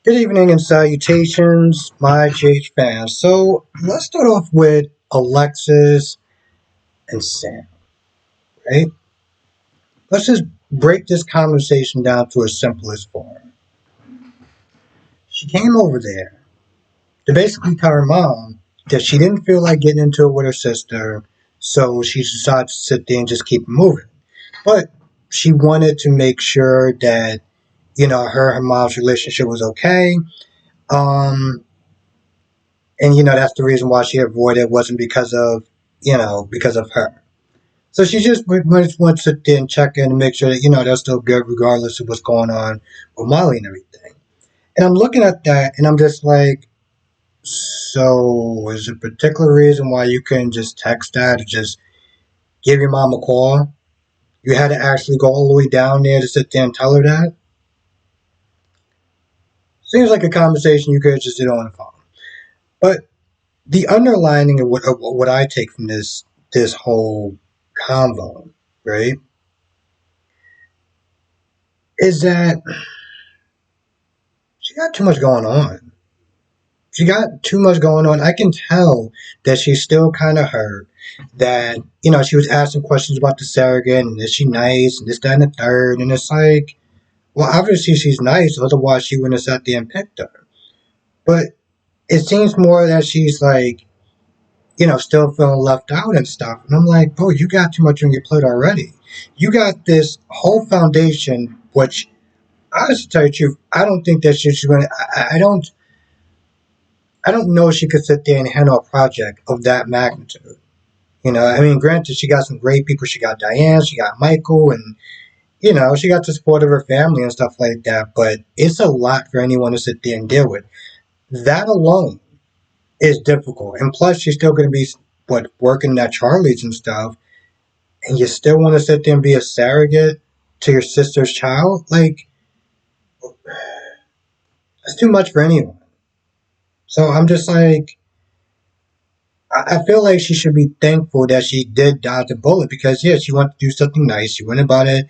Good evening and salutations, my GH fans. So let's start off with Alexis and Sam, right? Let's just break this conversation down to its simplest form. She came over there to basically tell her mom that she didn't feel like getting into it with her sister, so she decided to sit there and just keep moving. But she wanted to make sure that, her and her mom's relationship was okay. Um, and that's the reason why she avoided it wasn't because of her. So she just wants to sit there and check in and make sure that they're still good regardless of what's going on with Molly and everything. And I'm looking at that and I'm just like, so is there a particular reason why you couldn't just text that or just give your mom a call? You had to actually go all the way down there to sit there and tell her that? Seems like a conversation you could have just did on the phone. But the underlining of what I take from this whole convo, right, is that she got too much going on. She got too much going on. I can tell that she's still kind of hurt. That she was asking questions about the surrogate and is she nice and this, that, and the third. And it's like, well, obviously she's nice. Otherwise, she wouldn't have sat there and picked her. But it seems more that she's like, still feeling left out and stuff. And I'm like, bro, you got too much on your plate already. You got this whole foundation, which, honestly, to tell you the truth, I don't think that she's going to. I don't know if she could sit there and handle a project of that magnitude. I mean, granted, she got some great people. She got Diane, she got Michael, and she got the support of her family and stuff like that. But it's a lot for anyone to sit there and deal with. That alone is difficult. And plus, she's still going to be working at Charlie's and stuff, and you still want to sit there and be a surrogate to your sister's child? Like, that's too much for anyone. So I'm just like, I feel like she should be thankful that she did dodge the bullet because, yeah, she wanted to do something nice. She went about it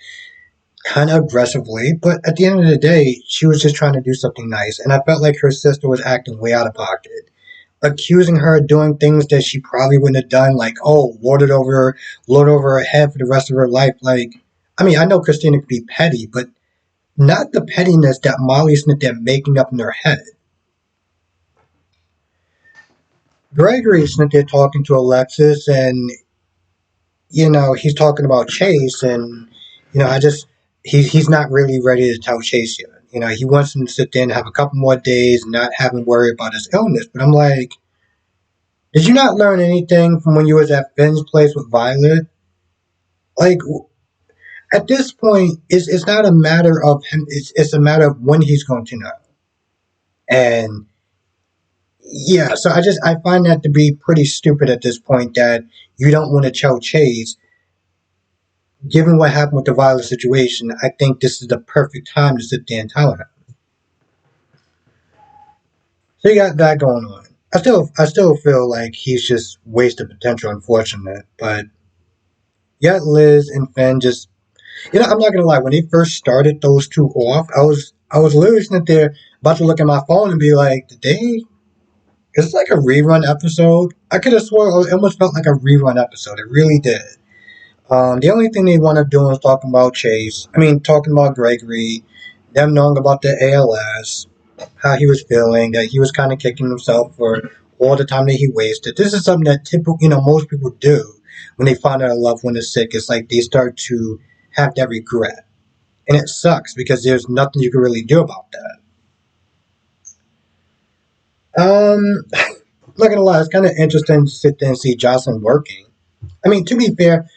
kind of aggressively, but at the end of the day, she was just trying to do something nice. And I felt like her sister was acting way out of pocket, accusing her of doing things that she probably wouldn't have done, like, oh, lord over her head for the rest of her life. Like, I mean, I know Christina could be petty, but not the pettiness that Molly's sitting there making up in her head. Gregory's sitting there talking to Alexis, and he's talking about Chase, and I just he's not really ready to tell Chase yet. He wants him to sit there and have a couple more days and not have him worry about his illness. But I'm like, did you not learn anything from when you was at Finn's place with Violet? Like, at this point, it's not a matter of him. It's a matter of when he's going to know. And yeah, so I find that to be pretty stupid at this point that you don't want to tell Chase. Given what happened with the Violet situation, I think this is the perfect time to sit there and tell her. So you got that going on. I still feel like he's just wasted potential, unfortunate. But yet Liz and Finn just, I'm not gonna lie. When they first started those two off, I was literally sitting there about to look at my phone and be like, did they? It's like a rerun episode. I could have swore it almost felt like a rerun episode. It really did. The only thing they wound up doing was talking about Chase. I mean, talking about Gregory, them knowing about the ALS, how he was feeling, that he was kind of kicking himself for all the time that he wasted. This is something that most people do when they find out a loved one is sick. It's like they start to have that regret, and it sucks because there's nothing you can really do about that. I'm not gonna lie, it's kind of interesting to sit there and see Jocelyn working. I mean, to be fair,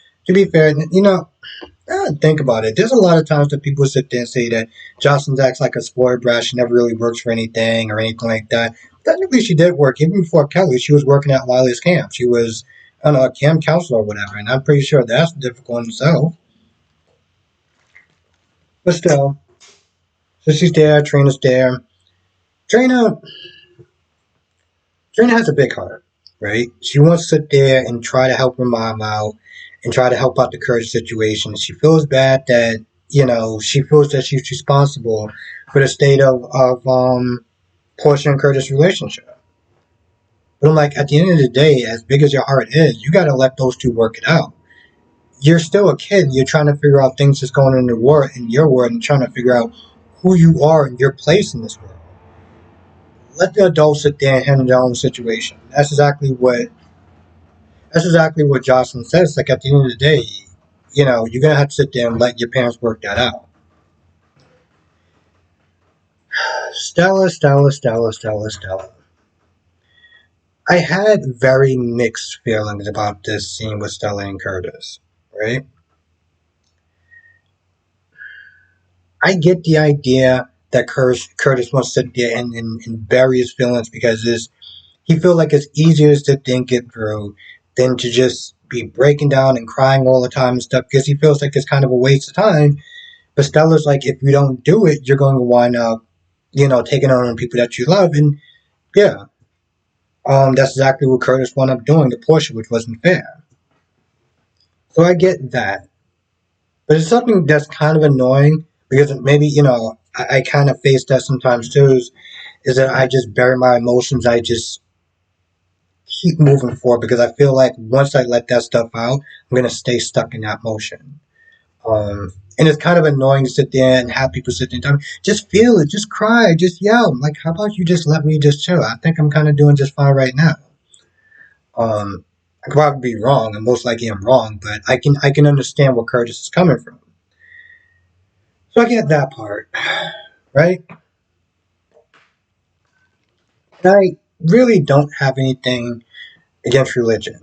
think about it. There's a lot of times that people sit there and say that Jocelyn acts like a spoiled brat. She never really works for anything or anything like that. Technically, she did work. Even before Kelly, she was working at Lily's camp. She was, I don't know, a camp counselor or whatever. And I'm pretty sure that's difficult in itself. But still, so she's there. Trina's there. Trina, Trina has a big heart, right? She wants to sit there and try to help her mom out and try to help out the Curtis situation. She feels bad that, she feels that she's responsible for the state of Portia and Curtis relationship. But I'm like, at the end of the day, as big as your heart is, you gotta let those two work it out. You're still a kid. You're trying to figure out things that's going on in the world, in your world, and trying to figure out who you are and your place in this world. Let the adults sit there and handle their own situation. That's exactly what Jocelyn says. Like at the end of the day, you're gonna have to sit there and let your parents work that out. Stella, Stella, Stella, Stella, Stella. I had very mixed feelings about this scene with Stella and Curtis. Right? I get the idea that Curtis wants to sit there and bury his feelings because he feels like it's easier to think it through than to just be breaking down and crying all the time and stuff because he feels like it's kind of a waste of time. But Stella's like, if you don't do it, you're going to wind up, taking on people that you love. And yeah, that's exactly what Curtis wound up doing to Portia, which wasn't fair. So I get that. But it's something that's kind of annoying because maybe, I kind of face that sometimes too, is that I just bury my emotions. I just keep moving forward because I feel like once I let that stuff out, I'm going to stay stuck in that motion. And it's kind of annoying to sit there and have people sit there and tell me, just feel it, just cry, just yell. I'm like, how about you just let me just chill? I think I'm kind of doing just fine right now. I could probably be wrong, and most likely I'm wrong, but I can understand where Curtis is coming from. So I get that part, right? And I really don't have anything against religion.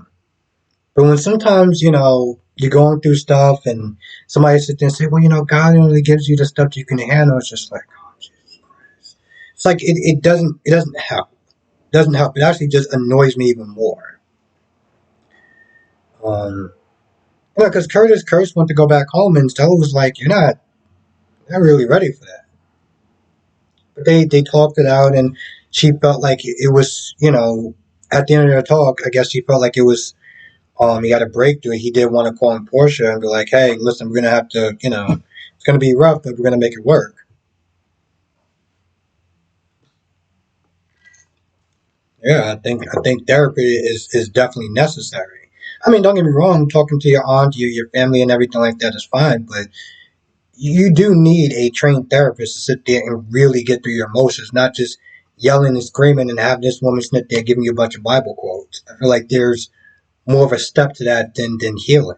But when sometimes, you're going through stuff and somebody sits there and say, well, God only gives you the stuff you can handle, it's just like, oh, Jesus Christ. It's like it doesn't help. It doesn't help. It actually just annoys me even more. Um, because Curtis went to go back home and Stella was like, you're not really ready for that. But they talked it out and she felt like it was, at the end of the talk, I guess she felt like it was he had a breakthrough. He did want to call him Portia and be like, hey, listen, we're gonna have to, it's gonna be rough, but we're gonna make it work. Yeah, I think therapy is definitely necessary. I mean, don't get me wrong, talking to your aunt, your family and everything like that is fine, but you do need a trained therapist to sit there and really get through your emotions, not just yelling and screaming and have this woman sit there giving you a bunch of Bible quotes. I feel like there's more of a step to that than healing.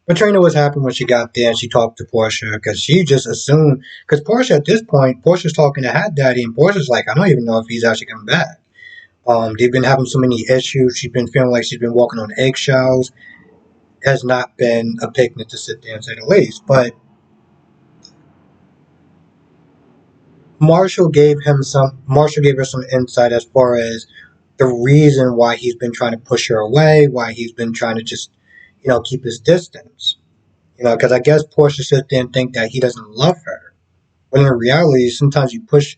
But Trina was happy when she got there and she talked to Portia because she just assumed, because Portia at this point, Portia's talking to Hat Daddy and Portia's like, I don't even know if he's actually coming back. They've been having so many issues. She's been feeling like she's been walking on eggshells. It has not been a picnic to sit there and say the least. But Marshall gave her some insight as far as the reason why he's been trying to push her away, why he's been trying to just, keep his distance. Because I guess Portia sit there and think that he doesn't love her. When in reality, sometimes you push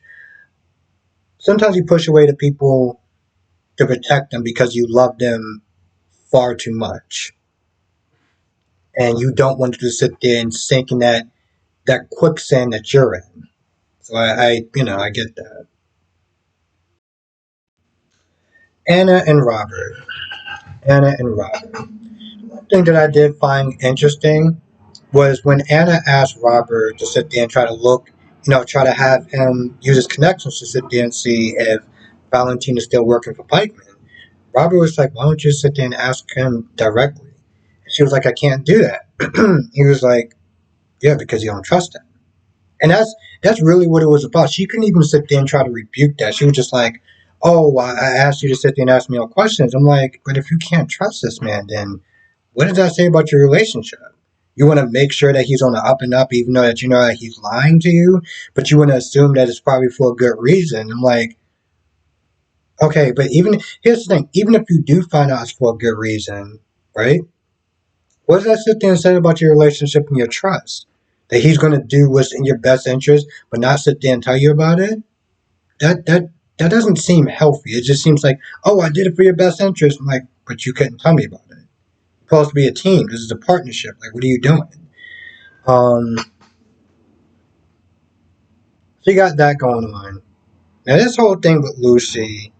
away the people to protect them because you love them far too much, and you don't want to sit there and sink in that quicksand that you're in. So I get that. Anna and Robert. Anna and Robert. One thing that I did find interesting was when Anna asked Robert to sit there and try to look, try to have him use his connections to sit there and see if Valentine is still working for Pikeman. Robert was like, why don't you sit there and ask him directly? She was like, I can't do that. He was like, yeah, because you don't trust him. And that's really what it was about. She couldn't even sit there and try to rebuke that. She was just like, oh, I asked you to sit there and ask me all questions. I'm like, but if you can't trust this man, then what does that say about your relationship? You want to make sure that he's on the up and up, even though that you know that he's lying to you, but you want to assume that it's probably for a good reason. I'm like, okay, but here's the thing, even if you do find out it's for a good reason, right? What does that sit there and say about your relationship and your trust? That he's going to do what's in your best interest, but not sit there and tell you about it? That doesn't seem healthy. It just seems like, oh, I did it for your best interest. I'm like, but you couldn't tell me about it. It's supposed to be a team. This is a partnership. Like, what are you doing? Um, So you got that going on. Now this whole thing with Lucy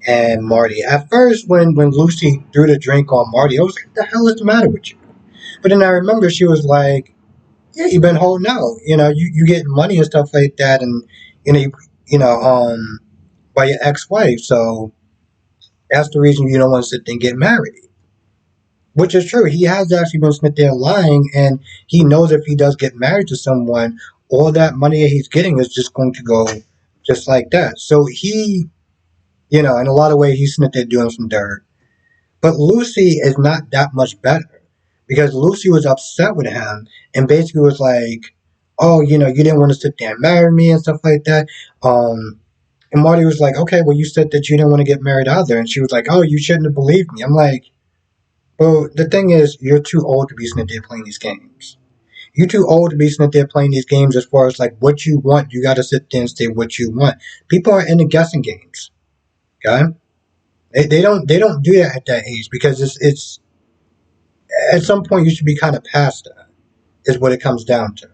and Marty. At first, when Lucy threw the drink on Marty, I was like, "What the hell is the matter with you?" But then I remember she was like, "Yeah, you've been holding out. You get money and stuff like that, and you know, you, you know, by your ex-wife. So that's the reason you don't want to sit there and get married." Which is true. He has actually been sitting there lying, and he knows if he does get married to someone, all that money that he's getting is just going to go just like that. So in a lot of ways, he's sitting there doing some dirt. But Lucy is not that much better because Lucy was upset with him and basically was like, "Oh, you didn't want to sit there and marry me and stuff like that." And Marty was like, "Okay, well, you said that you didn't want to get married either." And she was like, "Oh, you shouldn't have believed me." I'm like, well, the thing is, you're too old to be sitting there playing these games. You're too old to be sitting there playing these games as far as like what you want. You got to sit there and say what you want. People are into guessing games. Okay, they don't do that at that age because it's at some point you should be kind of past that. Is what it comes down to.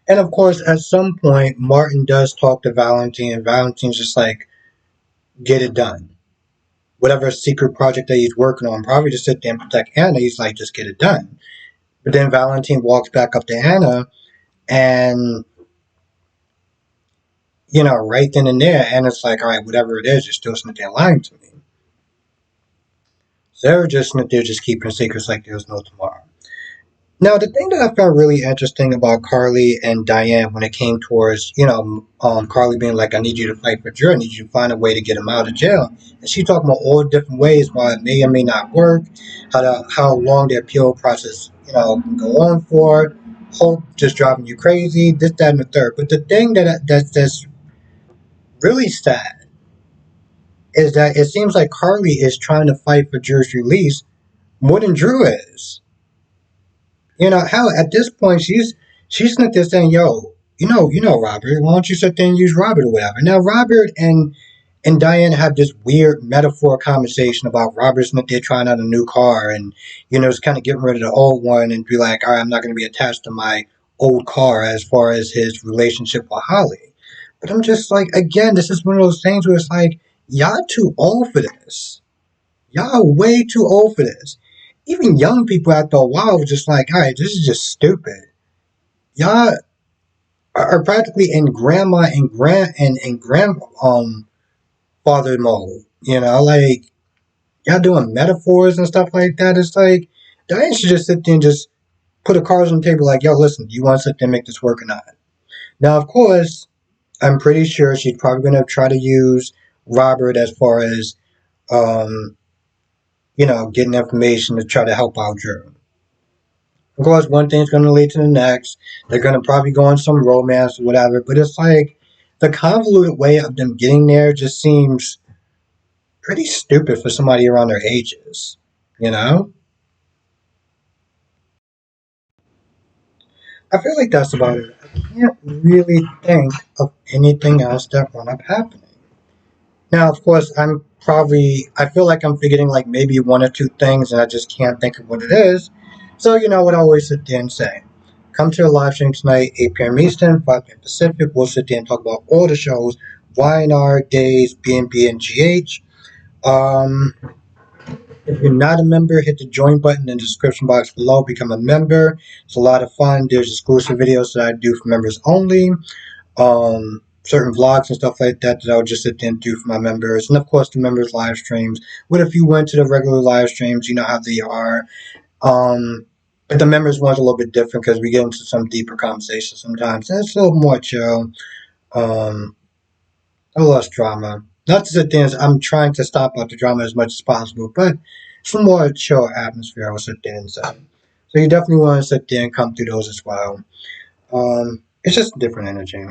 And of course, at some point, Martin does talk to Valentine, and Valentine's just like, get it done. Whatever secret project that he's working on, probably just sit there and protect Anna. He's like, just get it done. But then Valentine walks back up to Anna, and right then and there, Anna's like, all right, whatever it is, you're still sitting there lying to me. So they're just sitting there just keeping secrets like there's no tomorrow. Now, the thing that I found really interesting about Carly and Diane when it came towards, Carly being like, I need you to fight for Drew. I need you to find a way to get him out of jail. And she talking about all different ways why it may or may not work, how long the appeal process, can go on for, hope just driving you crazy, this, that, and the third. But the thing that's really sad is that it seems like Carly is trying to fight for Drew's release more than Drew is. Hell, at this point, she's not there saying, "Yo, Robert. Why don't you sit there and use Robert or whatever?" Now, Robert and Diane have this weird metaphor conversation about Robert's not there trying out a new car and just kind of getting rid of the old one and be like, "All right, I'm not going to be attached to my old car as far as his relationship with Holly." But I'm just like, again, this is one of those things where it's like, y'all too old for this. Y'all way too old for this. Even young people after a while were just like, all right, this is just stupid. Y'all are practically in grandma and grand father mode. Like y'all doing metaphors and stuff like that. It's like Diane should just sit there and just put a cards on the table like, yo, listen, do you want to sit there and make this work or not? Now, of course, I'm pretty sure she's probably gonna try to use Robert as far as um, getting information to try to help out Drew. Of course, one thing's going to lead to the next. They're going to probably go on some romance or whatever. But it's like the convoluted way of them getting there just seems pretty stupid for somebody around their ages. You know? I feel like that's about it. I can't really think of anything else that wound up happening. Now, of course, I feel like I'm forgetting like maybe one or two things and I just can't think of what it is. So, what I always sit there and say. Come to the live stream tonight, 8 p.m. Eastern, 5 p.m. Pacific. We'll sit there and talk about all the shows, YNR, Days, BNB, and GH. Um, if you're not a member, hit the join button in the description box below. Become a member. It's a lot of fun. There's exclusive videos that I do for members only. Certain vlogs and stuff like that that I would just sit there and do for my members. And of course, the members live streams. But if you went to the regular live streams, you know how they are. But the members one's a little bit different because we get into some deeper conversations sometimes. And it's a little more chill. Um, a little less drama. Not to sit there and I'm trying to stop out the drama as much as possible, but some more chill atmosphere I will sit there and say. So you definitely want to sit there and come through those as well. It's just a different energy.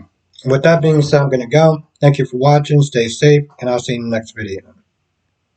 With that being said, I'm going to go. Thank you for watching. Stay safe, and I'll see you in the next video.